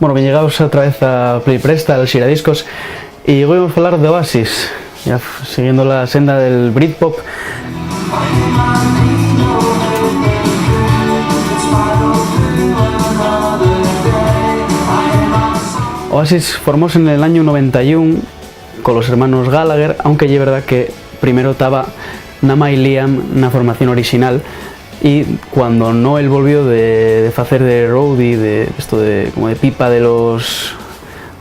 Bueno, ben llegados outra vez a Play Presta, al Xiradiscos, y hoy vamos a hablar de Oasis, ya siguiendo la senda del Britpop. Oasis formóse en el año 91 con los hermanos Gallagher, aunque es verdad que primero estaba Nama y Liam na formación original, y cuando Noel volvió de hacer de roadie, de esto de como de pipa de los,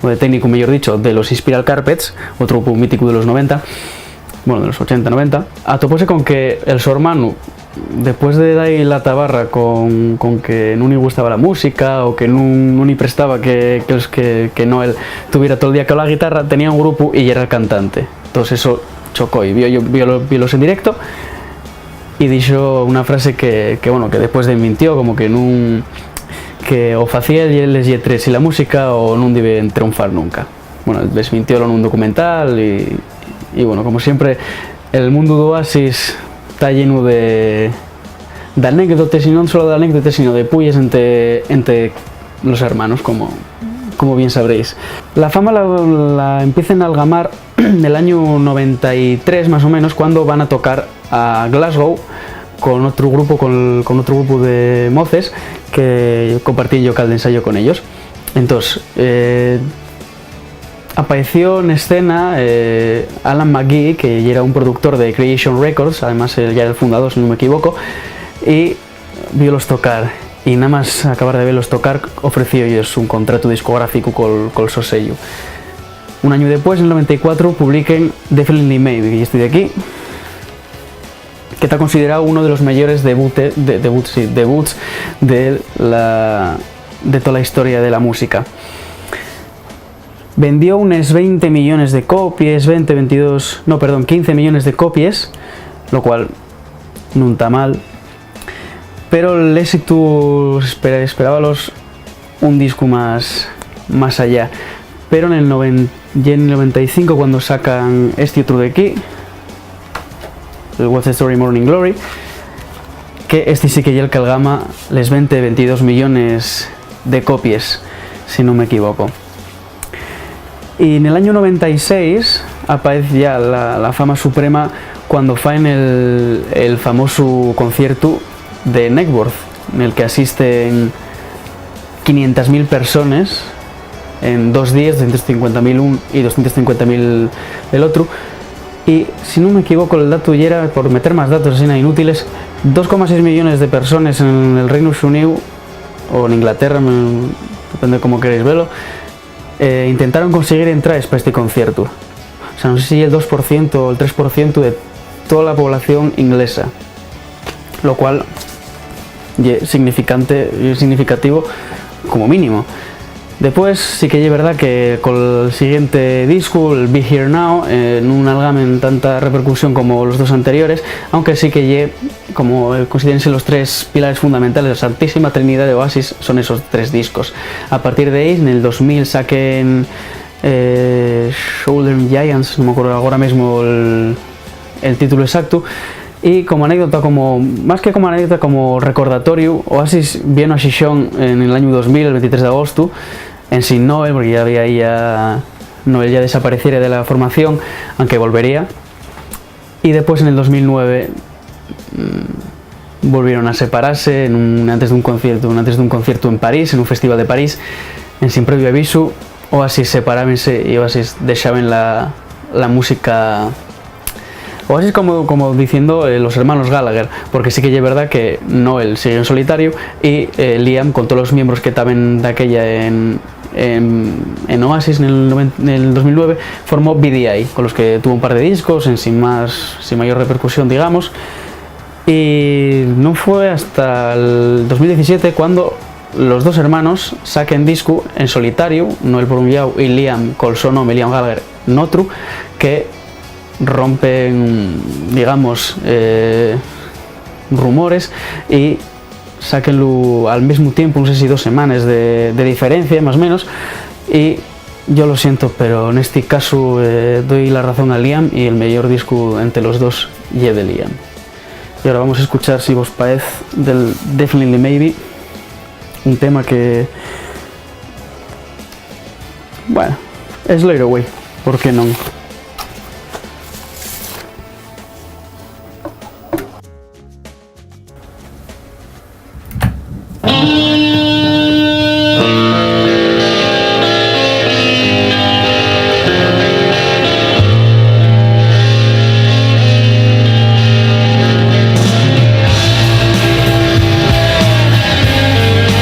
o de técnico mejor dicho, de los Spiral Carpets, otro grupo mítico de los 90, bueno, de los 80-90, atopóse con que el su hermano, después de dar la tabarra con que no le gustaba la música o que no le prestaba que Noel tuviera todo el día con la guitarra, tenía un grupo y era el cantante. Entonces eso chocó y violos en directo y dijo una frase que bueno, que después mintió, como que que o facía les lletres y la música o no debe triunfar nunca. Bueno, desmintió en un documental y bueno, como siempre el mundo de Oasis está lleno de anécdotas, y no solo de anécdotas sino de pulles entre los hermanos, como bien sabréis. La fama la empiezan a algamar en el año 93 más o menos, cuando van a tocar a Glasgow con otro grupo de moces que compartí yo local de ensayo con ellos. Entonces apareció en escena Alan McGee, que era un productor de Creation Records, además él ya era el fundador si no me equivoco, y violos tocar, y nada más acabar de verlos tocar ofreció ellos un contrato discográfico con su sello. Un año después, en el 94, publiquen Definitely Maybe, y estoy de aquí, que está considerado uno de los mayores debuts de toda la historia de la música. Vendió unos 20 millones de copias, 15 millones de copias, lo cual no está mal, pero el éxito esperábamos un disco más allá. Pero en el 95, cuando sacan este otro de aquí, el What's the Story Morning Glory, que este sí que ya el calgama les 22 millones de copias, si no me equivoco. Y en el año 96 aparece ya la fama suprema cuando faen el famoso concierto de Knebworth, en el que asisten 500.000 personas en 2 días, 250.000 un y 250.000 el otro. Y si no me equivoco, el dato ya era, por meter más datos así inútiles, 2,6 millones de personas en el Reino Unido o en Inglaterra, depende de cómo queréis verlo, intentaron conseguir entradas para este concierto. O sea, no sé si el 2% o el 3% de toda la población inglesa, lo cual es significativo como mínimo. Después sí que es verdad que con el siguiente disco, el Be Here Now, no algamen tanta repercusión como los dos anteriores, aunque sí que como considérense los 3 pilares fundamentales, la Santísima Trinidad de Oasis son esos 3 discos. A partir de ahí, en el 2000 saquen Shoulder Giants, no me acuerdo ahora mismo el título exacto. Y como anécdota, más que como anécdota, como recordatorio, Oasis vino a Xixón en el año 2000, el 23 de agosto, en sin Noel, porque ya había ahí Noel ya desapareciera de la formación, aunque volvería. Y después en el 2009 volvieron a separarse antes de un concierto en París, en un festival de París, en sin previo aviso. Oasis separábanse y Oasis dejaban la música. Oasis como diciendo los hermanos Gallagher, porque sí que es verdad que Noel siguió en solitario y Liam, con todos los miembros que estaban de aquella en Oasis en el 2009, formó BDI, con los que tuvo un par de discos sin mayor repercusión, digamos. Y no fue hasta el 2017 cuando los dos hermanos saquen disco en solitario, Noel por un lado y Liam con su nombre, Liam Gallagher, en otro, que rompen, digamos, rumores y sáquenlo al mismo tiempo, no sé si 2 semanas de diferencia más o menos, y yo lo siento, pero en este caso doy la razón a Liam y el mejor disco entre los dos es de Liam. Y ahora vamos a escuchar, si vos parece, del Definitely Maybe, un tema que bueno, Slayer Away, por que non?